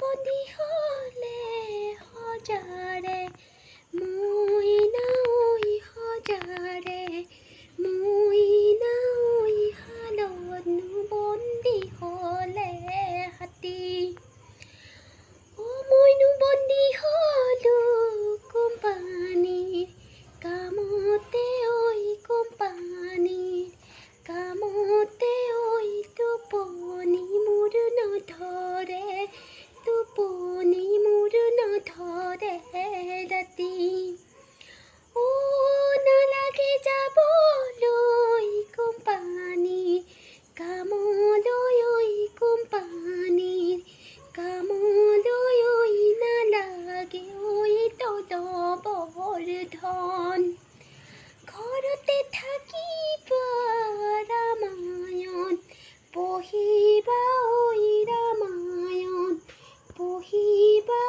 বন্দী হ'লে সজাৰে মইনা ঐ সজাৰে মইনা ঐ শালতনো বন্দী হ'লে হাতী মইনো বন্দী হ'লোঁ কোম্পানীৰ কামতে ঐ কোম্পানীৰ কামতে ঐ টোপনি মোৰ নধৰে টোপনি মোৰ নধৰে ৰাতি নালাগে যাবলৈ কোম্পানীৰ কামলৈ ঐ কোম্পানীৰ কামলৈ ঐ নালাগে ঐ তলবৰ ধন ঘৰতে থাকিবা ৰামায়ণ পঢ়িবা ঐ ৰামায়ণ পঢ়িবা